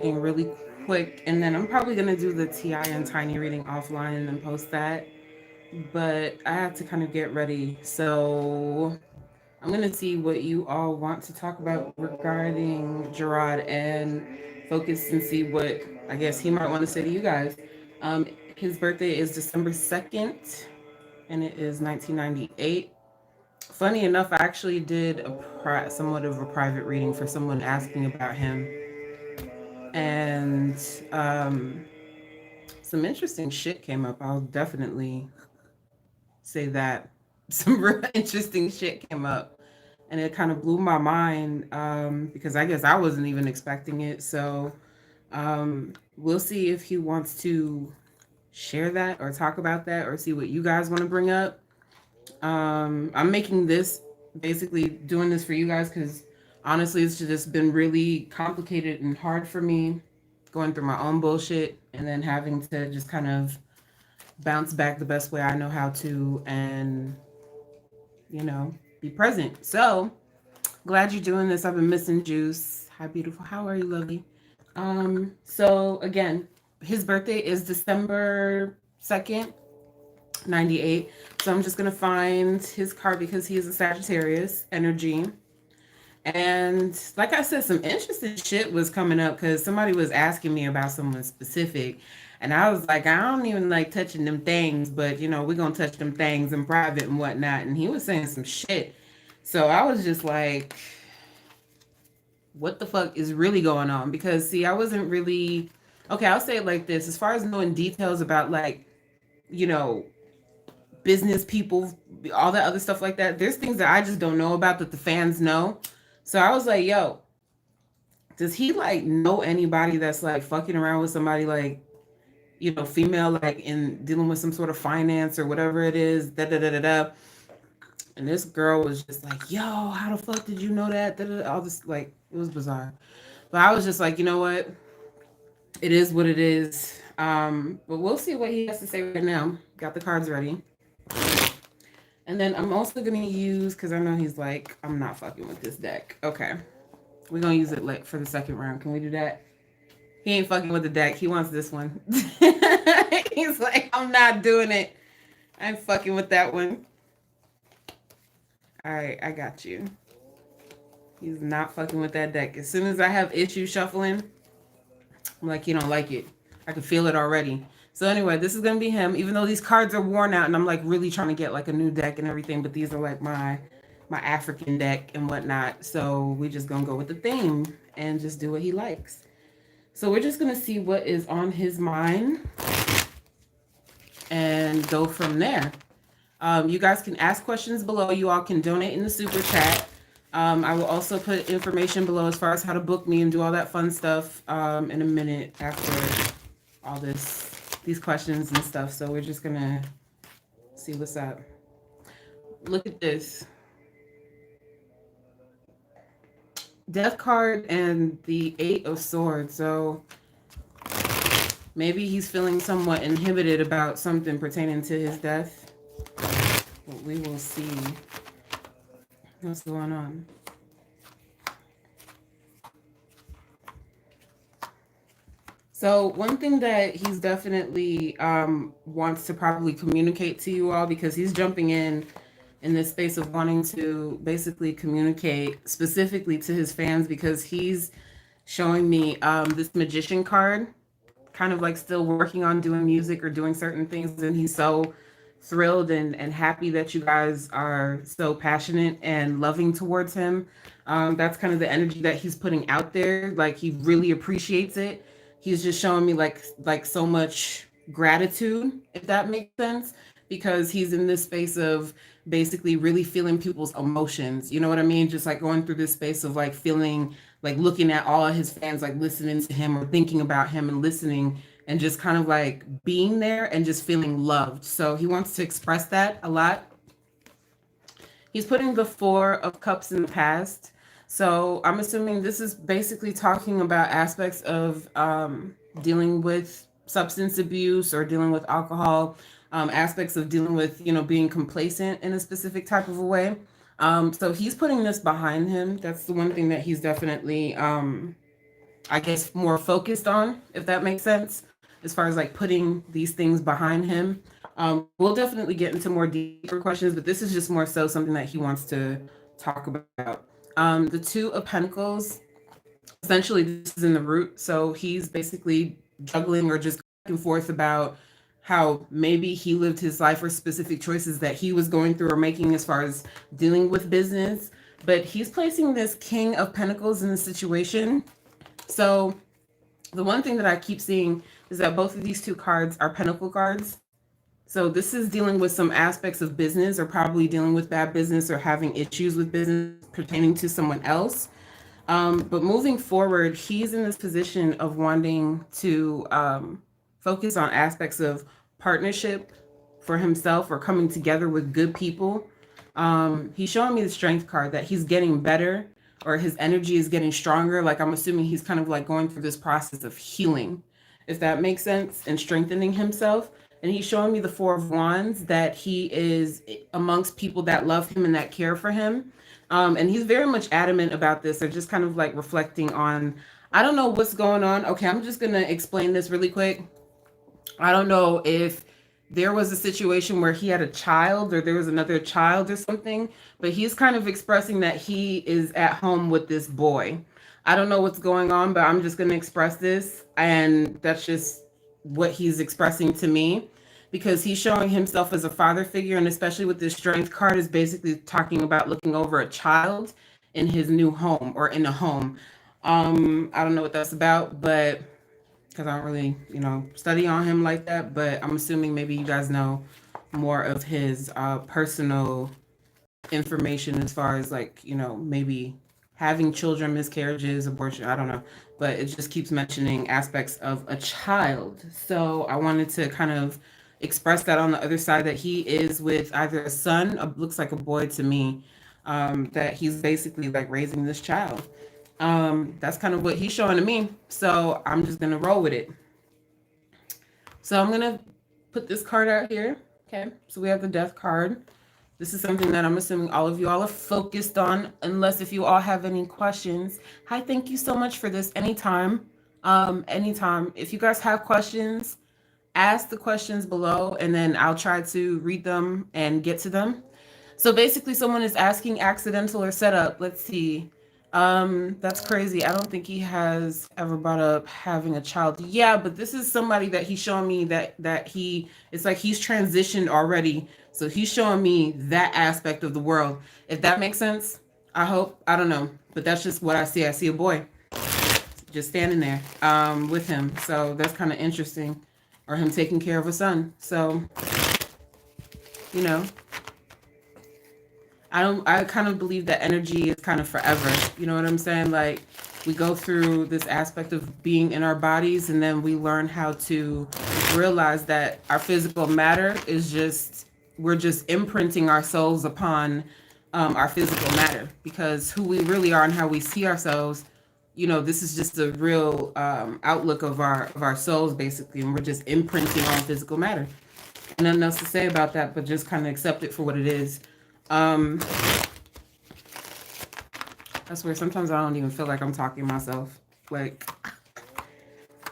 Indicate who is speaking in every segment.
Speaker 1: really quick, and then I'm probably gonna do the Ti and Tiny reading offline and then post that. But I have to kind of get ready, so I'm gonna see what you all want to talk about regarding Jarad and focus and see what I guess he might want to say to you guys. His birthday is December 2nd, and it is 1998. Funny enough, I actually did somewhat of a private reading for someone asking about him, and um, some interesting shit came up. I'll definitely say that some real interesting shit came up, and it kind of blew my mind because I guess I wasn't even expecting it. So we'll see if he wants to share that or talk about that or see what you guys want to bring up. I'm making this basically doing this for you guys because honestly, it's just been really complicated and hard for me going through my own bullshit and then having to just kind of bounce back the best way I know how to and, you know, be present. So glad you're doing this. I've been missing Juice. Hi, beautiful. How are you, lovely? So again, his birthday is December 2nd, 98. So I'm just gonna find his card because he is a Sagittarius energy. And like I said, some interesting shit was coming up because somebody was asking me about someone specific. And I was like, I don't even like touching them things, but you know, we're gonna touch them things in private and whatnot. And he was saying some shit. So I was just like, what the fuck is really going on? Because see, I wasn't really okay, I'll say it like this. As far as knowing details about like, you know, business people, all that other stuff like that, there's things that I just don't know about that the fans know. So I was like, yo, does he like know anybody that's like fucking around with somebody like, you know, female, like in dealing with some sort of finance or whatever it is, da da da da da. And this girl was just like, yo, how the fuck did you know that? Da, da, da. All this, like, it was bizarre. But I was just like, you know what? It is what it is. But we'll see what he has to say right now. Got the cards ready. And then I'm also going to use, because I know he's like, I'm not fucking with this deck. Okay. We're going to use it like for the second round. Can we do that? He ain't fucking with the deck. He wants this one. He's like, I'm not doing it. I'm fucking with that one. All right, I got you. He's not fucking with that deck. As soon as I have issues shuffling, I'm like, you don't like it. I can feel it already. So anyway, this is gonna be him. Even though these cards are worn out, and I'm like really trying to get like a new deck and everything, but these are like my African deck and whatnot. So we just gonna go with the theme and just do what he likes. So we're just gonna see what is on his mind and go from there. You guys can ask questions below. You all can donate in the super chat. I will also put information below as far as how to book me and do all that fun stuff in a minute after all these questions and stuff. So we're just gonna see what's up. Look at this. Death card and the 8 of Swords. So maybe he's feeling somewhat inhibited about something pertaining to his death. But we will see what's going on. So one thing that he's definitely wants to probably communicate to you all, because he's jumping in this space of wanting to basically communicate specifically to his fans, because he's showing me this magician card, kind of like still working on doing music or doing certain things, and he's so thrilled and happy that you guys are so passionate and loving towards him. That's kind of the energy that he's putting out there. Like he really appreciates it. He's just showing me like so much gratitude, if that makes sense, because he's in this space of basically really feeling people's emotions. You know what I mean? Just like going through this space of like feeling like looking at all of his fans, like listening to him or thinking about him and listening and just kind of like being there and just feeling loved. So he wants to express that a lot. He's putting the 4 of Cups in the past. So I'm assuming this is basically talking about aspects of dealing with substance abuse or dealing with alcohol, aspects of dealing with, you know, being complacent in a specific type of a way. So he's putting this behind him. That's the one thing that he's definitely I guess, more focused on, if that makes sense, as far as like putting these things behind him. We'll definitely get into more deeper questions, but this is just more so something that he wants to talk about. The Two of Pentacles, essentially, this is in the root. So he's basically juggling or just back and forth about how maybe he lived his life or specific choices that he was going through or making as far as dealing with business. But he's placing this King of Pentacles in the situation. So the one thing that I keep seeing is that both of these two cards are Pentacle cards. So this is dealing with some aspects of business, or probably dealing with bad business or having issues with business pertaining to someone else. But moving forward, he's in this position of wanting to focus on aspects of partnership for himself or coming together with good people. He's showing me the Strength card, that he's getting better, or his energy is getting stronger. Like, I'm assuming he's kind of like going through this process of healing, if that makes sense, and strengthening himself. And he's showing me the Four of Wands, that he is amongst people that love him and that care for him. And he's very much adamant about this. They're just kind of like reflecting on, I don't know what's going on. Okay, I'm just going to explain this really quick. I don't know if there was a situation where he had a child or there was another child or something, but he's kind of expressing that he is at home with this boy. I don't know what's going on, but I'm just going to express this. And that's just what he's expressing to me, because he's showing himself as a father figure. And especially with this Strength card, is basically talking about looking over a child in his new home or in a home. I don't know what that's about, but because I don't really, study on him like that. But I'm assuming maybe you guys know more of his personal information as far as like, maybe having children, miscarriages, abortion. I don't know. But it just keeps mentioning aspects of a child. So I wanted to kind of express that on the other side, that he is with either a son, looks like a boy to me, that he's basically like raising this child. That's kind of what he's showing to me. So I'm just going to roll with it. So I'm going to put this card out here. Okay. So we have the Death card. This is something that I'm assuming all of you all are focused on, unless if you all have any questions. Hi, thank you so much for this. Anytime. Anytime. If you guys have questions, ask the questions below, and then I'll try to read them and get to them. So basically, someone is asking accidental or setup. Let's see. That's crazy. I don't think he has ever brought up having a child. Yeah, but this is somebody that he's showing me that he, it's like he's transitioned already. So he's showing me that aspect of the world. If that makes sense, I hope. I don't know, but that's just what I see. I see a boy just standing there with him. So that's kind of interesting. Or him taking care of a son. So, I kind of believe that energy is kind of forever. You know what I'm saying? Like, we go through this aspect of being in our bodies, and then we learn how to realize that our physical matter is just, we're just imprinting our souls upon our physical matter, because who we really are and how we see ourselves, this is just a real outlook of our souls, basically, and we're just imprinting on physical matter. And nothing else to say about that, but just kind of accept it for what it is. I swear, sometimes I don't even feel like I'm talking myself, like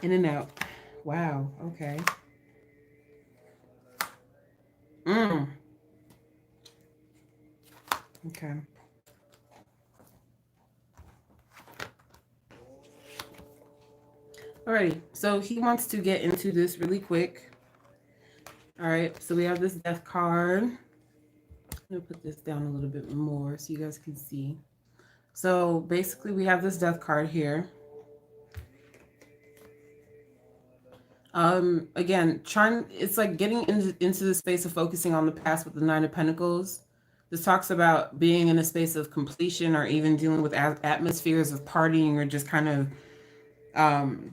Speaker 1: in and out. Wow. Okay. Okay. Alrighty, so he wants to get into this really quick. All right, so we have this Death card. I'm gonna put this down a little bit more so you guys can see. So basically, we have this Death card here. Again, it's like getting into the space of focusing on the past with the Nine of Pentacles. This talks about being in a space of completion, or even dealing with atmospheres of partying, or just kind of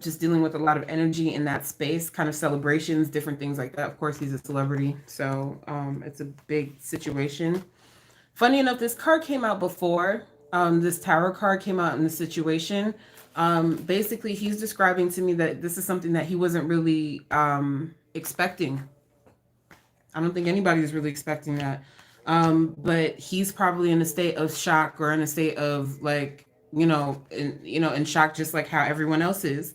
Speaker 1: just dealing with a lot of energy in that space, kind of celebrations, different things like that. Of course, he's a celebrity, so it's a big situation. Funny enough, this card came out before. This Tower card came out in the situation. Basically, he's describing to me that this is something that he wasn't really expecting. I don't think anybody's really expecting that. But he's probably in a state of shock, or in a state of like in shock, just like how everyone else is.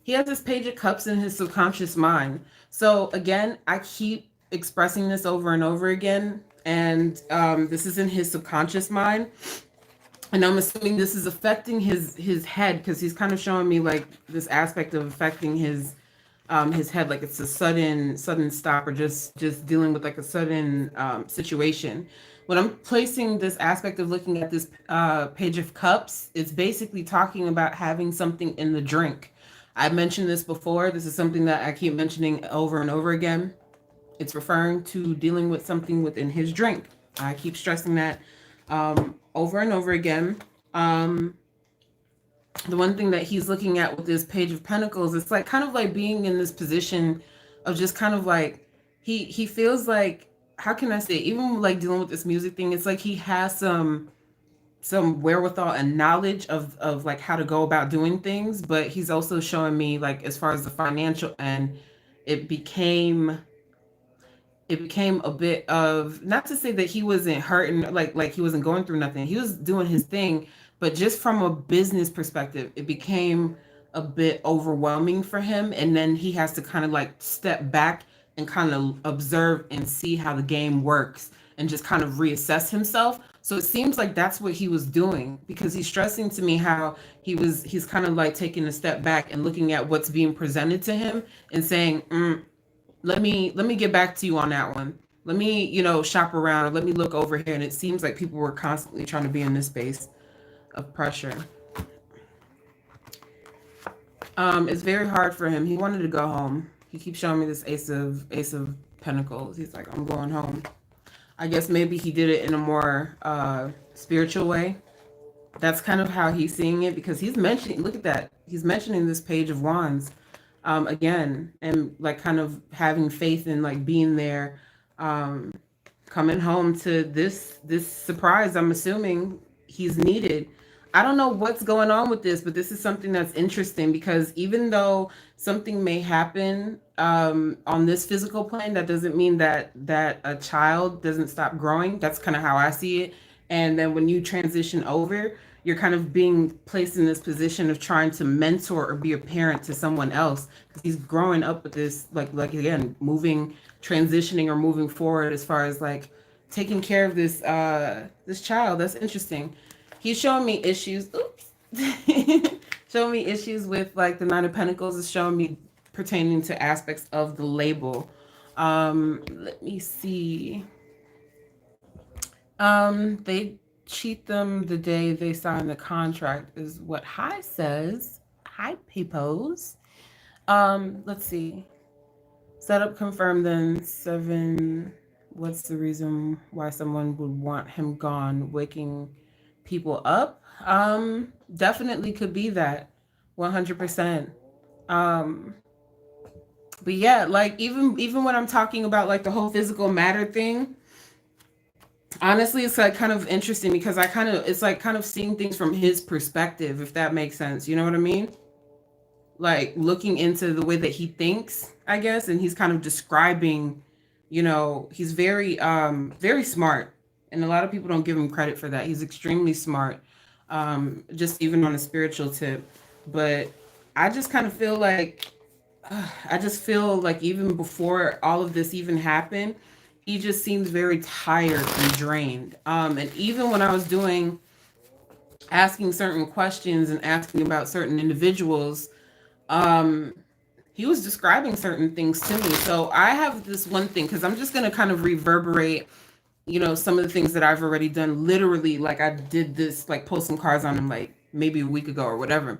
Speaker 1: He has this page of cups in his subconscious mind. So again, I keep expressing this over and over again, and this is in his subconscious mind, and I'm assuming this is affecting his head, because he's kind of showing me like this aspect of affecting his head, like it's a sudden stop, or just dealing with like a sudden situation. When I'm placing this aspect of looking at this page of cups, it's basically talking about having something in the drink. I mentioned this before. This is something that I keep mentioning over and over again. It's referring to dealing with something within his drink. I keep stressing that over and over again. The one thing that he's looking at with this page of pentacles, it's like kind of like being in this position of just kind of like he feels like, how can I say it? Even like dealing with this music thing, it's like he has some wherewithal and knowledge of like how to go about doing things, but he's also showing me like as far as the financial end, it became a bit of, not to say that he wasn't hurting, like he wasn't going through nothing. He was doing his thing, but just from a business perspective, it became a bit overwhelming for him. And then he has to kind of like step back and kind of observe and see how the game works and just kind of reassess himself. So it seems like that's what he was doing, because he's stressing to me how he's kind of like taking a step back and looking at what's being presented to him and saying, let me get back to you on that one. Let me, shop around, or let me look over here. And it seems like people were constantly trying to be in this space of pressure. It's very hard for him. He wanted to go home. He keeps showing me this ace of pentacles. He's like, I'm going home. I guess maybe he did it in a more spiritual way. That's kind of how he's seeing it, because he's mentioning, look at that. He's mentioning this page of wands again, and like kind of having faith in like being there, coming home to this surprise. I'm assuming he's needed. I don't know what's going on with this, but this is something that's interesting, because even though something may happen on this physical plane, that doesn't mean that a child doesn't stop growing. That's kind of how I see it. And then when you transition over, you're kind of being placed in this position of trying to mentor or be a parent to someone else, because he's growing up with this, like again, transitioning or moving forward as far as like taking care of this child. That's interesting. He's showing me issues. Oops. Showing me issues with like the Nine of Pentacles is showing me pertaining to aspects of the label. Let me see. They cheat them the day they sign the contract is what High says. Hi, peoples. Let's see. Setup confirmed, then 7. What's the reason why someone would want him gone? Waking people up? Definitely could be that. 100%. But yeah, like even when I'm talking about like the whole physical matter thing, honestly, it's like kind of interesting, because it's like kind of seeing things from his perspective, if that makes sense. You know what I mean? Like looking into the way that he thinks, I guess, and he's kind of describing, he's very smart, and a lot of people don't give him credit for that. He's extremely smart, just even on a spiritual tip. But I just kind of feel like, even before all of this even happened, he just seems very tired and drained. And even when I was asking certain questions and asking about certain individuals, he was describing certain things to me. So I have this one thing, because I'm just going to kind of reverberate, some of the things that I've already done. Literally, like I did this, like post some cards on him like maybe a week ago or whatever.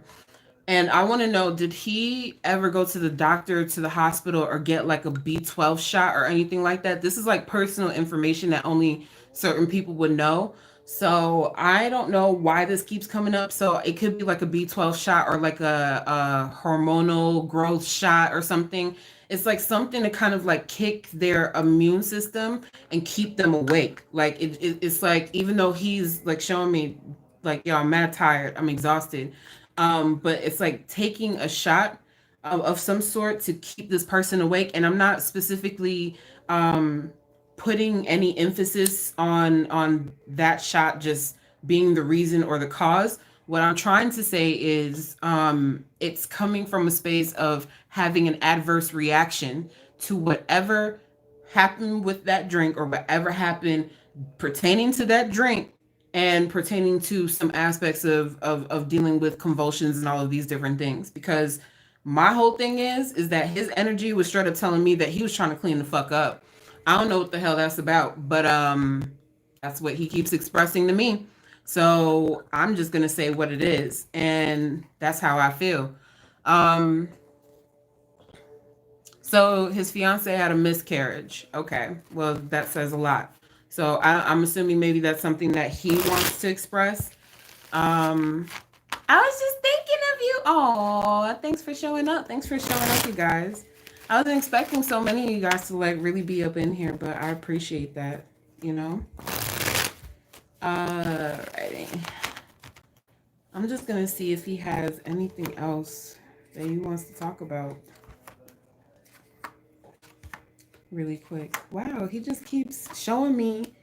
Speaker 1: And I want to know, did he ever go to the doctor, to the hospital, or get like a B12 shot or anything like that? This is like personal information that only certain people would know. So I don't know why this keeps coming up. So it could be like a B12 shot, or like a hormonal growth shot or something. It's like something to kind of like kick their immune system and keep them awake. Like it's like, even though he's like showing me like, yo, I'm mad tired, I'm exhausted. But it's like taking a shot of some sort to keep this person awake. And I'm not specifically putting any emphasis on that shot just being the reason or the cause. What I'm trying to say is it's coming from a space of having an adverse reaction to whatever happened with that drink or whatever happened pertaining to that drink and pertaining to some aspects of dealing with convulsions and all of these different things. Because my whole thing is that his energy was straight up telling me that he was trying to clean the fuck up. I don't know what the hell that's about, but that's what he keeps expressing to me. So I'm just gonna say what it is, and that's how I feel. Um, so his fiance had a miscarriage. Okay, well that says a lot. So I'm assuming maybe that's something that he wants to express. Um, I was just thinking of you. Oh, thanks for showing up. Thanks for showing up, you guys. I wasn't expecting so many of you guys to like really be up in here, but I appreciate that. You know. Alrighty. I'm just gonna see if he has anything else that he wants to talk about. Really quick. Wow, he just keeps showing me.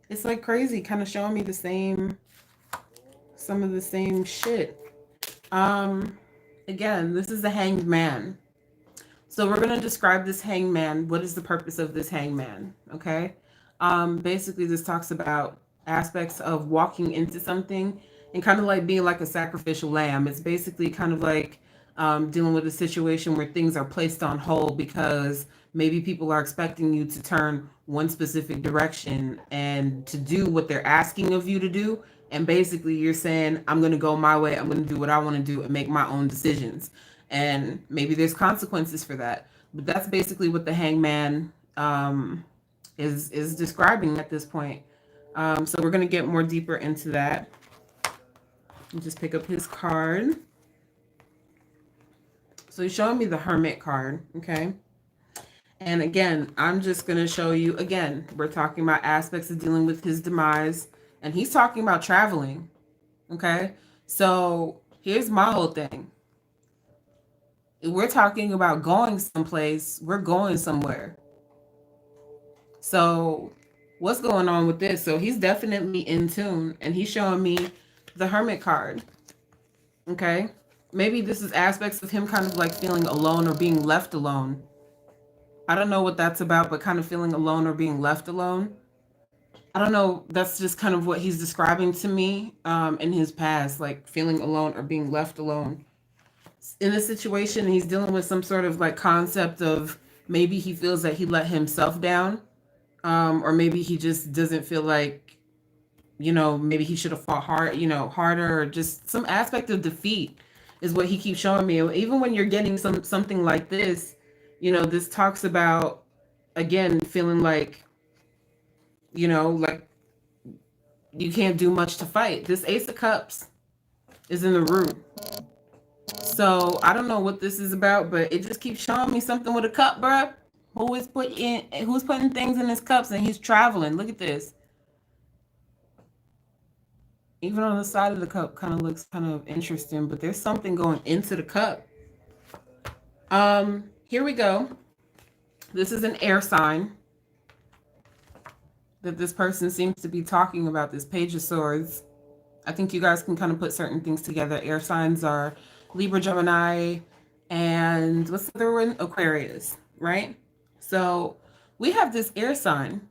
Speaker 1: It's like crazy, kind of showing me some of the same shit. Um, Again, this is the hanged man. So we're gonna describe this hanged man. What is the purpose of this hanged man? Okay. Basically, this talks about aspects of walking into something and kind of like being like a sacrificial lamb. It's basically kind of like dealing with a situation where things are placed on hold because maybe people are expecting you to turn one specific direction and to do what they're asking of you to do. And basically, you're saying, I'm going to go my way. I'm going to do what I want to do and make my own decisions. And maybe there's consequences for that. But that's basically what the hangman is describing at this point. So we're going to get more deeper into that. And just pick up his card. So he's showing me the hermit card, okay? And again, I'm just going to show you, again, we're talking about aspects of dealing with his demise. And he's talking about traveling, okay? So here's my whole thing. We're talking about going someplace. We're going somewhere. So what's going on with this? So he's definitely in tune. And he's showing me the hermit card, okay? Maybe this is aspects of him kind of like feeling alone or being left alone. I don't know what that's about, but kind of feeling alone or being left alone. I don't know. That's just kind of what he's describing to me in his past, like feeling alone or being left alone. In a situation, he's dealing with some sort of like concept of maybe he feels that he let himself down, or maybe he just doesn't feel like, maybe he should have fought harder, or just some aspect of defeat is what he keeps showing me. Even when you're getting something like this, this talks about, again, feeling like, like you can't do much to fight. This Ace of Cups is in the room. So I don't know what this is about, but it just keeps showing me something with a cup, bruh. Who's putting things in his cups and he's traveling. Look at this. Even on the side of the cup kind of looks kind of interesting, but there's something going into the cup. Here we go. This is an air sign that this person seems to be talking about, this Page of Swords. I think you guys can kind of put certain things together. Air signs are Libra, Gemini, and what's the other one? Aquarius, right? So we have this air sign.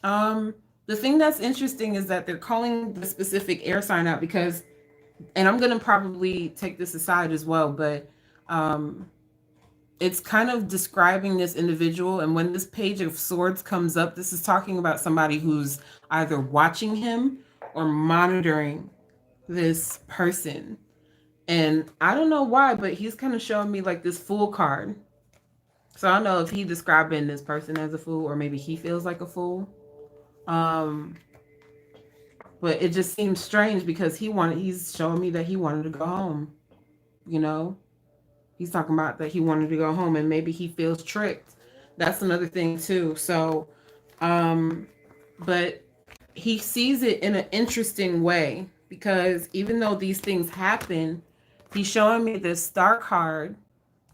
Speaker 1: The thing that's interesting is that they're calling the specific air sign out because, and I'm going to probably take this aside as well, but it's kind of describing this individual. And when this Page of Swords comes up, this is talking about somebody who's either watching him or monitoring this person. And I don't know why, but he's kind of showing me like this Fool card. So I don't know if he's describing this person as a fool or maybe he feels like a fool. But it just seems strange because he's showing me that he wanted to go home. He's talking about that he wanted to go home and maybe he feels tricked. That's another thing too. So, but he sees it in an interesting way because even though these things happen, he's showing me this Star card,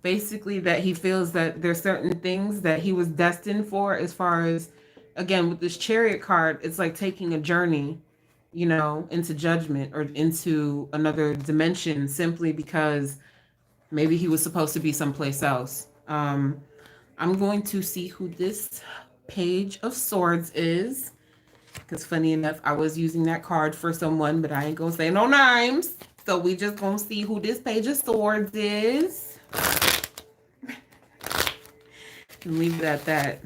Speaker 1: basically that he feels that there's certain things that he was destined for as far as, again, with this Chariot card, it's like taking a journey you know, into judgment or into another dimension simply because maybe he was supposed to be someplace else. I'm going to see who this page of swords is. Because funny enough, I was using that card for someone, but I ain't gonna say no names. So we just gonna see who this page of swords is. And leave it at that.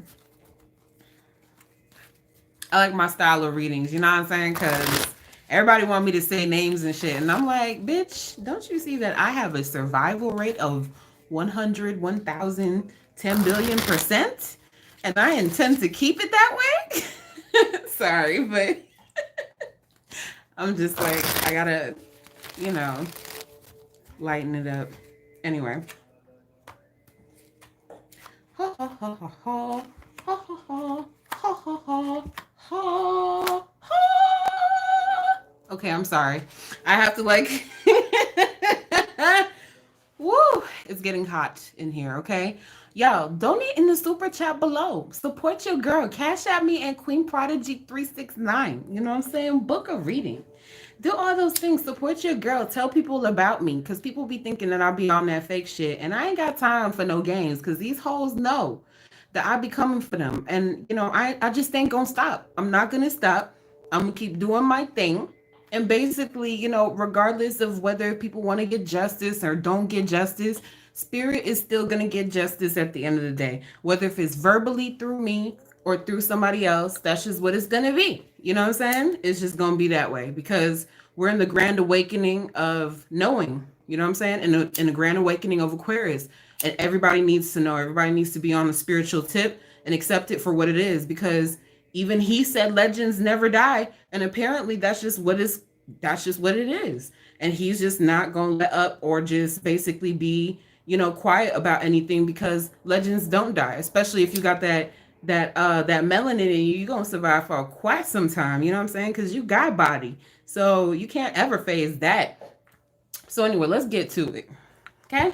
Speaker 1: I like my style of readings, you know what I'm saying? Because everybody want me to say names and shit. And I'm like, bitch, don't you see that I have a survival rate of 100, 1,000, 10 billion%? And I intend to keep it that way? Sorry, but I'm just like, I gotta, you know, lighten it up. Anyway. Ha ha ha ha ha ha ha ha ha ha ha ha. Okay, I'm sorry. I have to like woo, it's getting hot in here, okay? Y'all, donate in the super chat below. Support your girl. Cashapp me and Queen Prodigy 369. You know what I'm saying? Book a reading. Do all those things. Support your girl. Tell people about me. Because people be thinking that I'll be on that fake shit. And I ain't got time for no games. Because these hoes know that I be coming for them. And, you know, I just ain't going to stop. I'm not going to stop. I'm going to keep doing my thing. And basically, you know, regardless of whether people want to get justice or don't get justice, spirit is still going to get justice at the end of the day. Whether if it's verbally through me or through somebody else, that's just what it's going to be. You know what I'm saying? It's just going to be that way because we're in the grand awakening of knowing, you know what I'm saying? In the grand awakening of Aquarius. And everybody needs to know, everybody needs to be on the spiritual tip and accept it for what it is because even he said legends never die. And apparently that's just what it is. And he's just not going to let up or just basically be, you know, quiet about anything because legends don't die, especially if you got that melanin in you. You're gonna survive for quite some time, you know what I'm saying? Because you got body, so you can't ever phase that. So anyway, let's get to it, okay?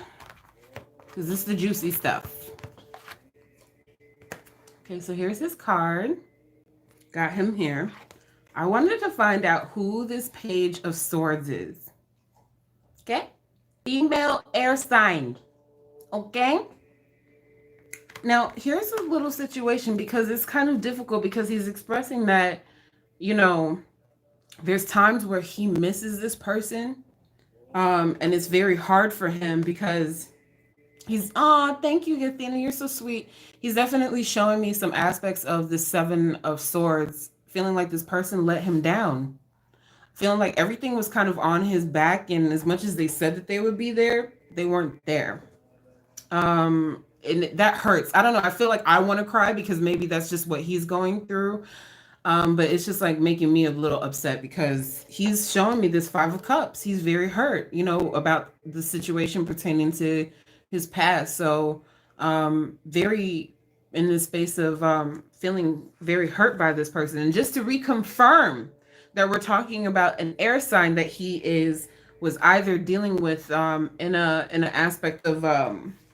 Speaker 1: Because this is the juicy stuff. Okay, so here's his card. Got him here. I wanted to find out who this page of swords is. Okay? Female air sign. Okay? Now, here's a little situation because it's kind of difficult because he's expressing that, you know, there's times where he misses this person. And it's very hard for him because he's, oh, thank you, Athena. You're so sweet. He's definitely showing me some aspects of the Seven of Swords, feeling like this person let him down. Feeling like everything was kind of on his back. And as much as they said that they would be there, they weren't there. And that hurts. I don't know. I feel like I want to cry because maybe that's just what he's going through. But it's just like making me a little upset because he's showing me this Five of Cups. He's very hurt, you know, about the situation pertaining to his past. So very in the space of feeling very hurt by this person. And just to reconfirm that we're talking about an air sign that he was either dealing with in an aspect of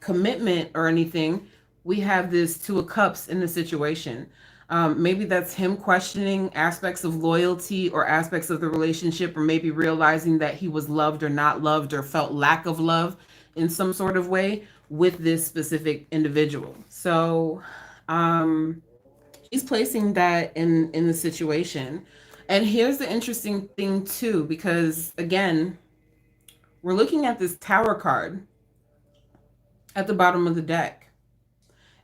Speaker 1: commitment or anything, we have this Two of Cups in the situation. Maybe that's him questioning aspects of loyalty or aspects of the relationship, or maybe realizing that he was loved or not loved or felt lack of love in some sort of way with this specific individual. So he's placing that in the situation. And here's the interesting thing too, because again, we're looking at this Tower card at the bottom of the deck.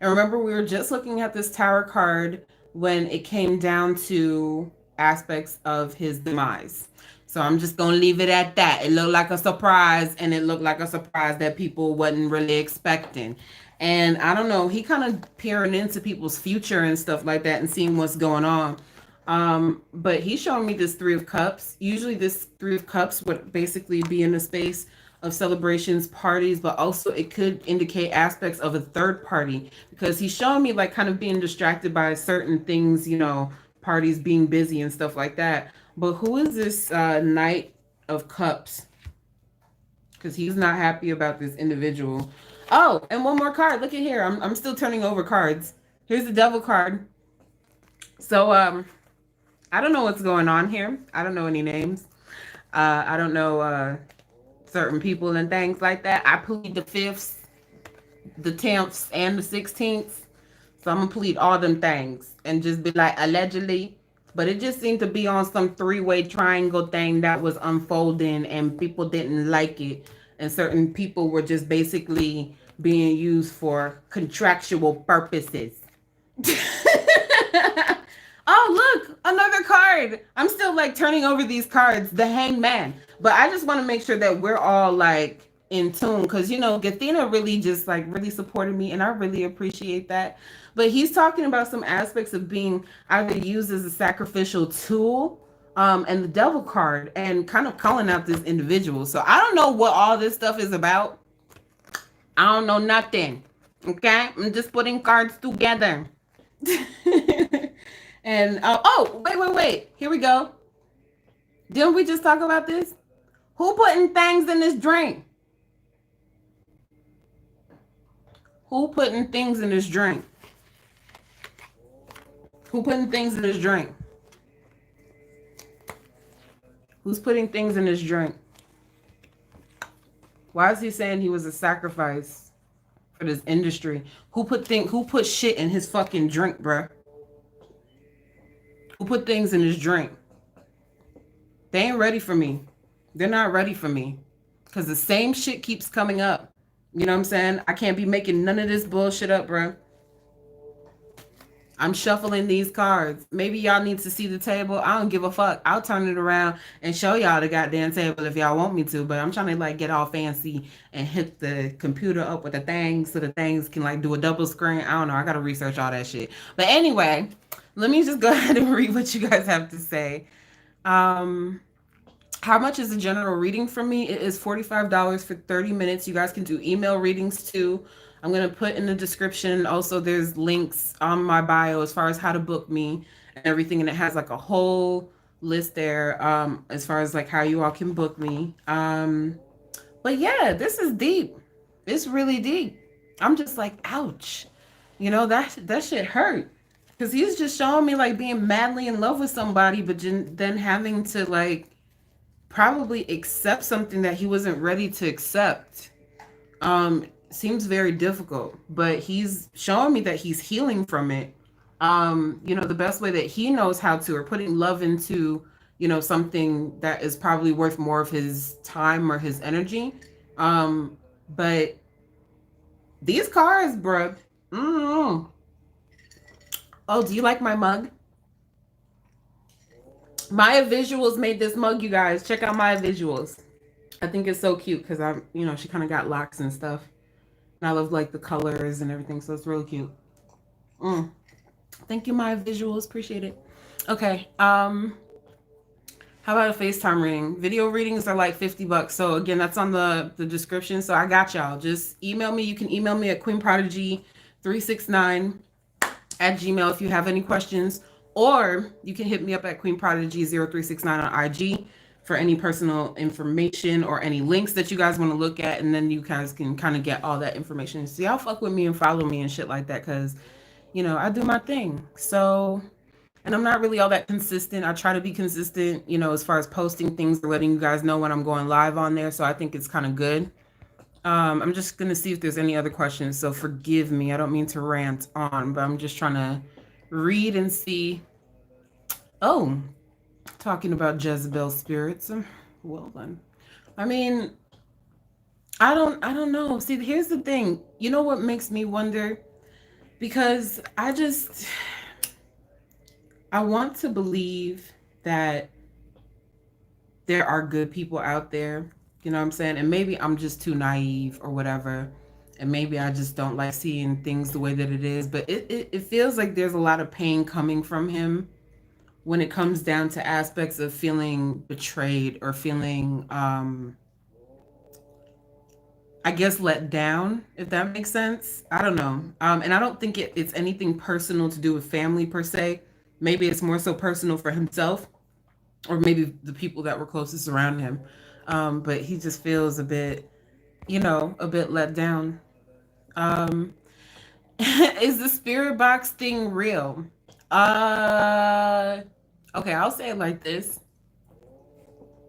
Speaker 1: And remember, we were just looking at this Tower card when it came down to aspects of his demise. So I'm just going to leave it at that. It looked like a surprise, and it looked like a surprise that people wasn't really expecting. And I don't know, he kind of peering into people's future and stuff like that and seeing what's going on. But he's showing me this Three of Cups. Usually this Three of Cups would basically be in the space of celebrations, parties, but also it could indicate aspects of a third party because he's showing me like kind of being distracted by certain things, you know, parties, being busy and stuff like that. But who is this Knight of Cups? Because he's not happy about this individual. Oh, and one more card. Look at here. I'm still turning over cards. Here's the Devil card. So I don't know what's going on here. I don't know any names. I don't know certain people and things like that. I plead the fifths, the 10ths, and the 16ths. So I'm gonna plead all them things and just be like allegedly. But it just seemed to be on some three-way triangle thing that was unfolding and people didn't like it. And certain people were just basically being used for contractual purposes. Oh, look, another card. I'm still like turning over these cards, the hangman. But I just want to make sure that we're all like in tune because, you know, Gathina really just like really supported me and I really appreciate that. But he's talking about some aspects of being either used as a sacrificial tool and the devil card and kind of calling out this individual. So I don't know what all this stuff is about. I don't know nothing. Okay, I'm just putting cards together. And wait. Here we go. Didn't we just talk about this? Who putting things in this drink? Who putting things in this drink? Who putting things in this drink? Who's putting things in this drink? Why is he saying he was a sacrifice for this industry? Who put shit in his fucking drink, bruh? Who put things in his drink? They ain't ready for me. They're not ready for me. Because the same shit keeps coming up. You know what I'm saying? I can't be making none of this bullshit up, bro. I'm shuffling these cards. Maybe y'all need to see the table. I don't give a fuck. I'll turn it around and show y'all the goddamn table if y'all want me to. But I'm trying to like get all fancy and hit the computer up with the things so the things can like do a double screen. I don't know. I got to research all that shit. But anyway, let me just go ahead and read what you guys have to say. How much is a general reading from me? It is $45 for 30 minutes. You guys can do email readings too. I'm going to put in the description. Also, there's links on my bio as far as how to book me and everything. And it has like a whole list there as far as like how you all can book me. But yeah, this is deep. It's really deep. I'm just like, ouch. You know, that shit hurt. Because he's just showing me like being madly in love with somebody, but then having to like probably accept something that he wasn't ready to accept. Seems very difficult, but he's showing me that he's healing from it. You know, the best way that he knows how to, or putting love into, you know, something that is probably worth more of his time or his energy. But these cards, bruh. Mm-hmm. Oh, do you like my mug? Maya Visuals made this mug, you guys. Check out Maya Visuals. I think it's so cute because I'm, you know, she kind of got locks and stuff. And I love like the colors and everything, so it's really cute. Thank you, Maya Visuals. Appreciate it. Okay. How about a FaceTime reading? Video readings are like $50. So again, that's on the description. So I got y'all. Just email me. You can email me at queenprodigy369@gmail if you have any questions. Or you can hit me up at queenprodigy0369 on IG for any personal information or any links that you guys want to look at. And then you guys can kind of get all that information. So y'all fuck with me and follow me and shit like that. Because, you know, I do my thing. So, and I'm not really all that consistent. I try to be consistent, you know, as far as posting things or letting you guys know when I'm going live on there. So I think it's kind of good. I'm just going to see if there's any other questions. So forgive me. I don't mean to rant on, but I'm just trying to read and see. Oh, talking about Jezebel spirits. Well then. I mean, I don't know. See, here's the thing. You know what makes me wonder? Because I want to believe that there are good people out there. You know what I'm saying? And maybe I'm just too naive or whatever. And maybe I just don't like seeing things the way that it is. But it feels like there's a lot of pain coming from him when it comes down to aspects of feeling betrayed or feeling, I guess, let down, if that makes sense. I don't know. And I don't think it's anything personal to do with family per se. Maybe it's more so personal for himself or maybe the people that were closest around him. But he just feels a bit, you know, a bit let down. Is the spirit box thing real? Okay, I'll say it like this.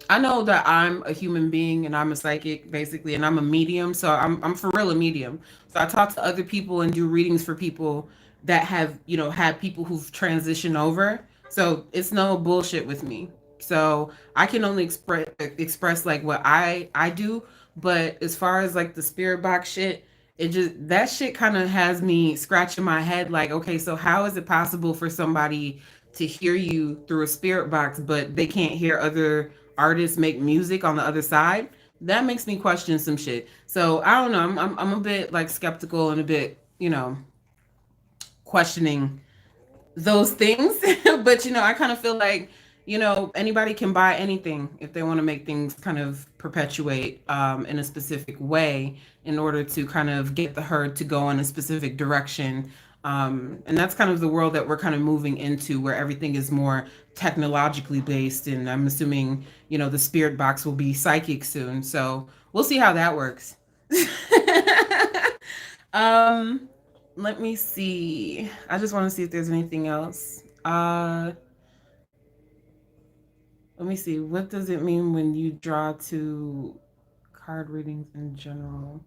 Speaker 1: I know that I'm a human being and I'm a psychic basically, and I'm a medium. So I'm for real a medium. So I talk to other people and do readings for people that have, had people who've transitioned over. So it's no bullshit with me. So I can only express like what I do, but as far as like the spirit box shit, it just that shit kind of has me scratching my head like, okay, so how is it possible for somebody to hear you through a spirit box but they can't hear other artists make music on the other side? That makes me question some shit. So I don't know. I'm a bit like skeptical and a bit, questioning those things. But I kind of feel like, anybody can buy anything if they want to make things kind of perpetuate in a specific way in order to kind of get the herd to go in a specific direction. And that's kind of the world that we're kind of moving into, where everything is more technologically based. And I'm assuming, the spirit box will be psychic soon. So we'll see how that works. um, Let me see. I just want to see if there's anything else. Let me see. What does it mean when you draw to card readings in general?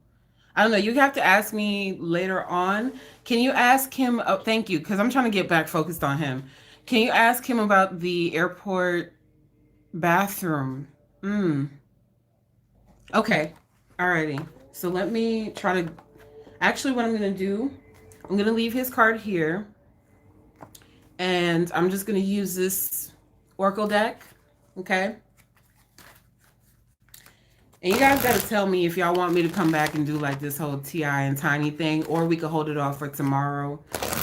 Speaker 1: I don't know. You have to ask me later on. Can you ask him? Oh, thank you, because I'm trying to get back focused on him. Can you ask him about the airport bathroom? Okay. Alrighty. So let me try to. Actually, what I'm gonna do, I'm gonna leave his card here, and I'm just gonna use this Oracle deck. Okay. And you guys got to tell me if y'all want me to come back and do like this whole T.I. and Tiny thing, or we could hold it off for tomorrow.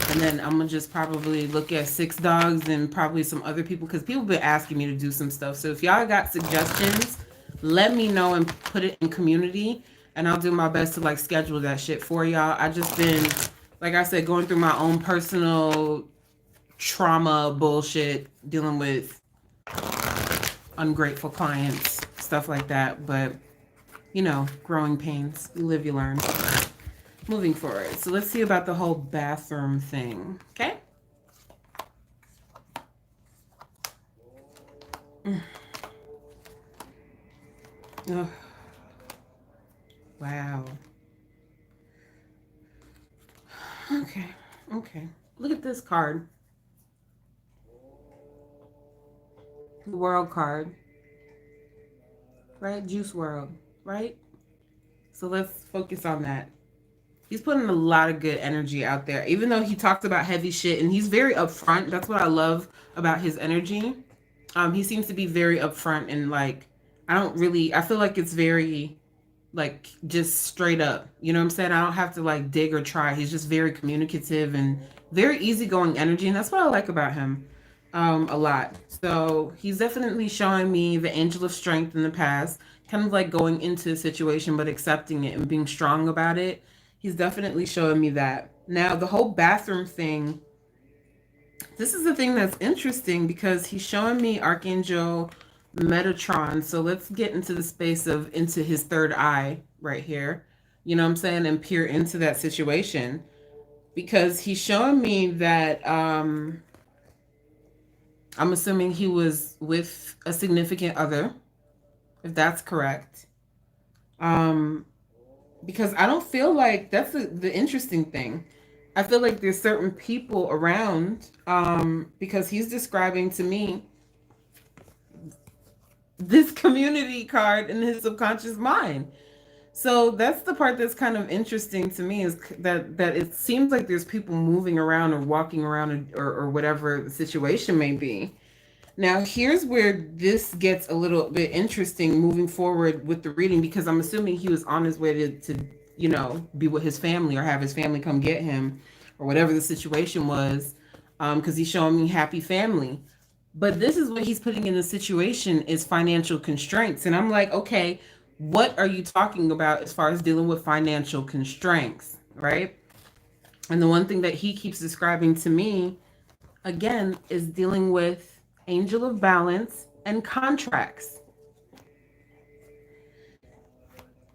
Speaker 1: And then I'm going to just probably look at Six Dogs and probably some other people, because people have been asking me to do some stuff. So if y'all got suggestions, let me know and put it in community. And I'll do my best to like schedule that shit for y'all. I just been, like I said, going through my own personal trauma bullshit, dealing with ungrateful clients, stuff like that. But growing pains. You live, you learn. Moving forward. So let's see about the whole bathroom thing. Okay? Oh. Wow. Okay. Okay. Look at this card. The world card. Right? Juice Wrld. Right? So let's focus on that. He's putting a lot of good energy out there, even though he talks about heavy shit and he's very upfront. That's what I love about his energy. He seems to be very upfront and like, I feel like it's very like just straight up. You know what I'm saying? I don't have to like dig or try. He's just very communicative and very easygoing energy. And that's what I like about him a lot. So he's definitely showing me the angel of strength in the past, kind of like going into the situation, but accepting it and being strong about it. He's definitely showing me that. Now, the whole bathroom thing, this is the thing that's interesting because he's showing me Archangel Metatron. So let's get into the space of into his third eye right here. You know what I'm saying? And peer into that situation. Because he's showing me that I'm assuming he was with a significant other, if that's correct. Because I don't feel like that's the interesting thing. I feel like there's certain people around because he's describing to me this community card in his subconscious mind. So that's the part that's kind of interesting to me, is that it seems like there's people moving around or walking around or whatever the situation may be. Now, here's where this gets a little bit interesting moving forward with the reading, because I'm assuming he was on his way to be with his family or have his family come get him or whatever the situation was, because he's showing me happy family. But this is what he's putting in the situation is financial constraints. And I'm like, okay, what are you talking about as far as dealing with financial constraints, right? And the one thing that he keeps describing to me, again, is dealing with Angel of Balance and contracts.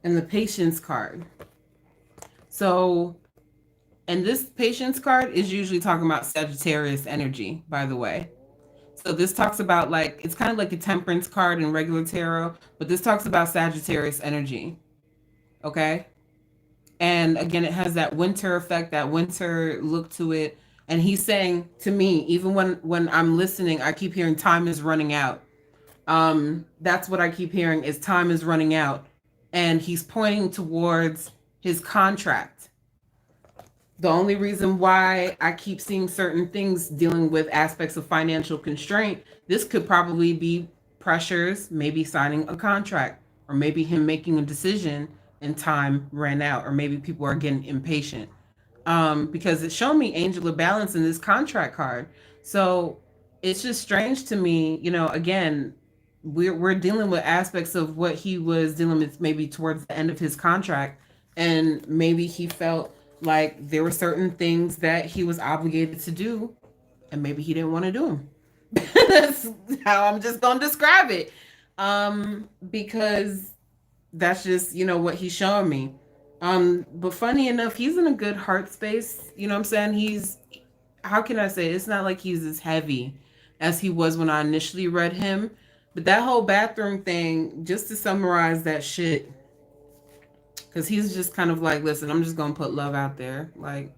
Speaker 1: And the Patience card. So, and this Patience card is usually talking about Sagittarius energy, by the way. So this talks about like it's kind of like a temperance card in regular tarot, but this talks about Sagittarius energy. Okay. And again, it has that winter effect, that winter look to it. And he's saying to me, even when I'm listening, I keep hearing time is running out. That's what I keep hearing is time is running out. And he's pointing towards his contract. The only reason why I keep seeing certain things dealing with aspects of financial constraint, this could probably be pressures, maybe signing a contract, or maybe him making a decision and time ran out, or maybe people are getting impatient. Because it's showing me Angel of Balance in this contract card. So it's just strange to me, again, we're dealing with aspects of what he was dealing with maybe towards the end of his contract, and maybe he felt like there were certain things that he was obligated to do, and maybe he didn't want to do them. That's how I'm just gonna describe it. Because that's just what he's showing me. But funny enough, he's in a good heart space. You know what I'm saying? He's, how can I say it? It's not like he's as heavy as he was when I initially read him. But that whole bathroom thing, just to summarize that shit, because he's just kind of like, listen, I'm just gonna put love out there, like,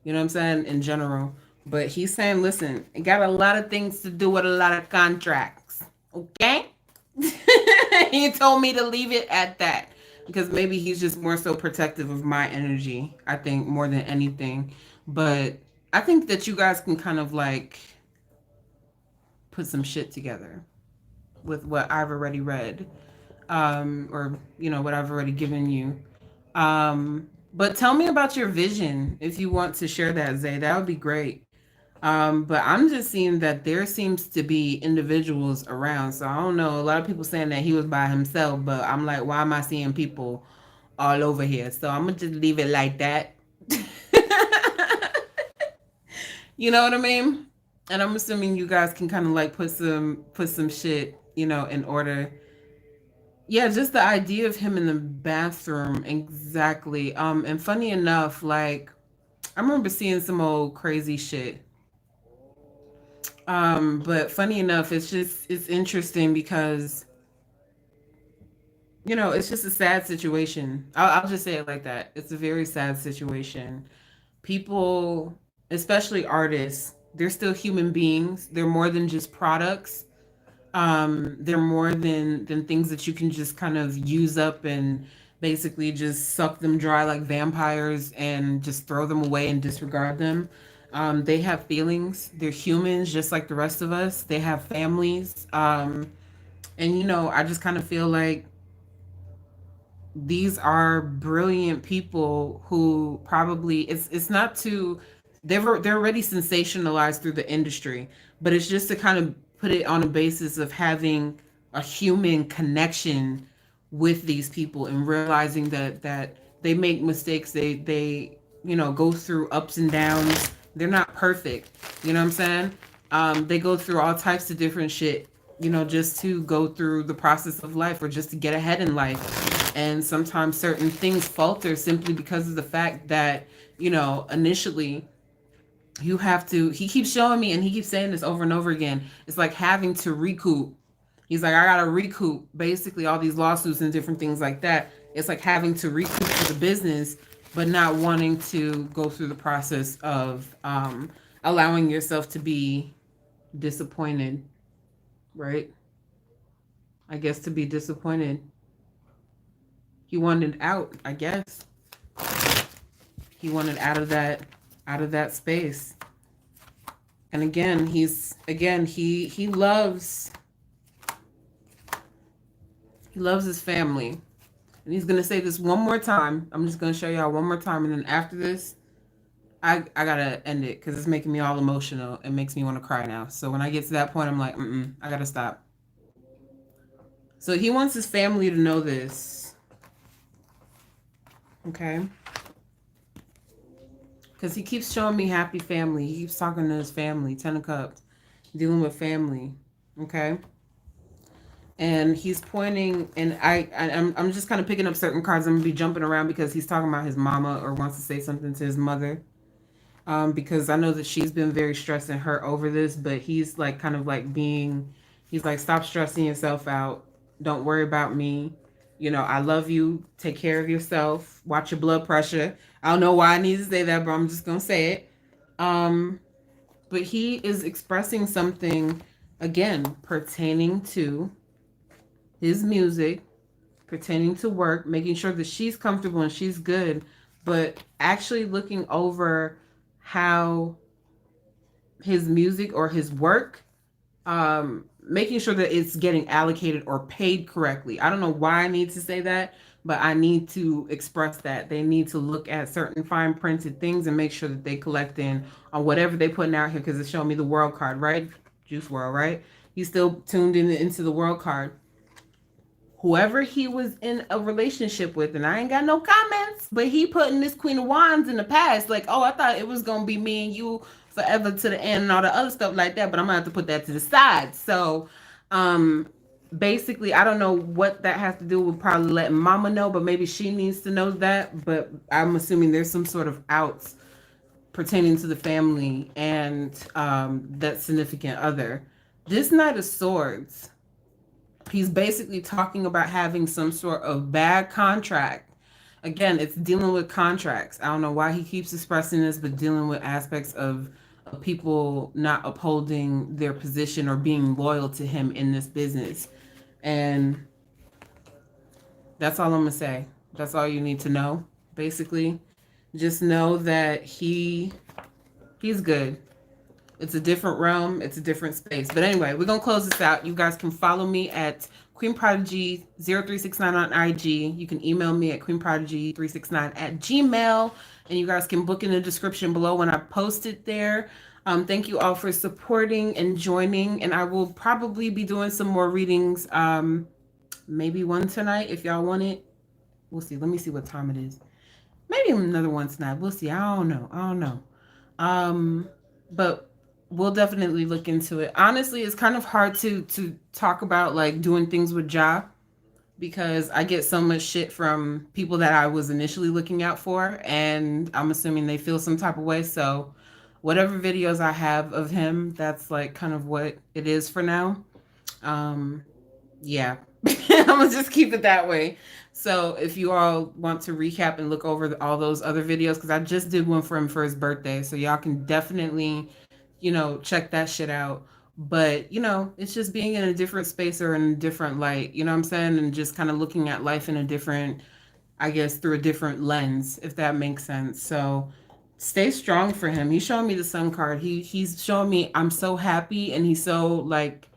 Speaker 1: you know what I'm saying, in general. But he's saying, listen, it got a lot of things to do with a lot of contracts. Okay. He told me to leave it at that, because maybe he's just more so protective of my energy, I think, more than anything. But I think that you guys can kind of like put some shit together with what I've already read, or what I've already given you. But tell me about your vision if you want to share that, Zay. That would be great. But I'm just seeing that there seems to be individuals around. So I don't know. A lot of people saying that he was by himself, but I'm like, why am I seeing people all over here? So I'm gonna just leave it like that. You know what I mean? And I'm assuming you guys can kind of like put some shit, in order. Yeah, just the idea of him in the bathroom, exactly. And funny enough, like I remember seeing some old crazy shit. But funny enough, it's interesting because it's just a sad situation. I'll just say it like that. It's a very sad situation. People, especially artists, they're still human beings. They're more than just products. They're more than things that you can just kind of use up and basically just suck them dry like vampires and just throw them away and disregard them. They have feelings. They're humans just like the rest of us. They have families. And I just kind of feel like these are brilliant people who probably it's not to they're already sensationalized through the industry, but it's just to kind of put it on a basis of having a human connection with these people and realizing that they make mistakes, they go through ups and downs. They're not perfect, you know what I'm saying? They go through all types of different shit, just to go through the process of life or just to get ahead in life. And sometimes certain things falter simply because of the fact that, initially you have to, he keeps showing me and he keeps saying this over and over again. It's like having to recoup. He's like, I gotta recoup basically all these lawsuits and different things like that. It's like having to recoup for the business, but not wanting to go through the process of allowing yourself to be disappointed, right? I guess to be disappointed. He wanted out, I guess. He wanted out of that space. And again, he loves his family. And he's gonna say this one more time. I'm just gonna show y'all one more time, and then after this, I gotta end it because it's making me all emotional. It makes me want to cry now. So when I get to that point, I'm like, I gotta stop. So he wants his family to know this. Okay. Because he keeps showing me happy family. He keeps talking to his family, 10 of Cups, dealing with family. Okay. And he's pointing, and I'm just kind of picking up certain cards. I'm going to be jumping around because he's talking about his mama or wants to say something to his mother. because I know that she's been very stressing her over this, but he's like kind of like being, he's like, stop stressing yourself out. Don't worry about me. You know, I love you. Take care of yourself. Watch your blood pressure. I don't know why I need to say that, but I'm just gonna say it. Um, but he is expressing something again pertaining to his music, pertaining to work, making sure that she's comfortable and she's good, but actually looking over how his music or his work, making sure that it's getting allocated or paid correctly. I don't know why I need to say that, but I need to express that. They need to look at certain fine printed things and make sure that they collect in on whatever they putting out here, because it's showing me the world card, right? Juicewrld, right? He's still tuned into the world card. Whoever he was in a relationship with, and I ain't got no comments, but he putting this Queen of Wands in the past, like, oh, I thought it was gonna be me and you forever to the end and all the other stuff like that, but I'm gonna have to put that to the side. So basically, I don't know what that has to do with probably letting mama know, but maybe she needs to know that. But I'm assuming there's some sort of outs pertaining to the family and that significant other. This Knight of Swords, he's basically talking about having some sort of bad contract. Again, it's dealing with contracts. I don't know why he keeps expressing this, but dealing with aspects of people not upholding their position or being loyal to him in this business. And that's all I'm going to say. That's all you need to know, basically. Just know that he's good. It's a different realm. It's a different space. But anyway, we're going to close this out. You guys can follow me at Queen Prodigy 0369 on IG. You can email me at queenprodigy369 at Gmail. And you guys can book in the description below when I post it there. Thank you all for supporting and joining. And I will probably be doing some more readings. Maybe one tonight if y'all want it. We'll see. Let me see what time it is. Maybe another one tonight. We'll see. I don't know. But we'll definitely look into it. Honestly, it's kind of hard to talk about like doing things with Ja, because I get so much shit from people that I was initially looking out for, and I'm assuming they feel some type of way. So whatever videos I have of him, that's like kind of what it is for now. Yeah. I'm gonna just keep it that way. So if you all want to recap and look over all those other videos, because I just did one for him for his birthday, so y'all can definitely, check that shit out. But it's just being in a different space or in a different light, you know what I'm saying, and just kind of looking at life in a different, I guess, through a different lens, if that makes sense. So stay strong for him. He's showing me the sun card. He's showing me I'm so happy, and he's so like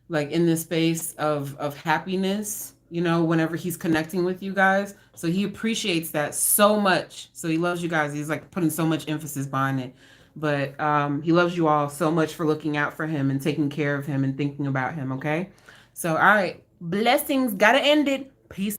Speaker 1: in this space of happiness, whenever he's connecting with you guys. So he appreciates that so much. So he loves you guys. He's like putting so much emphasis behind it. But he loves you all so much for looking out for him and taking care of him and thinking about him, okay? So all right, blessings, gotta end it. Peace.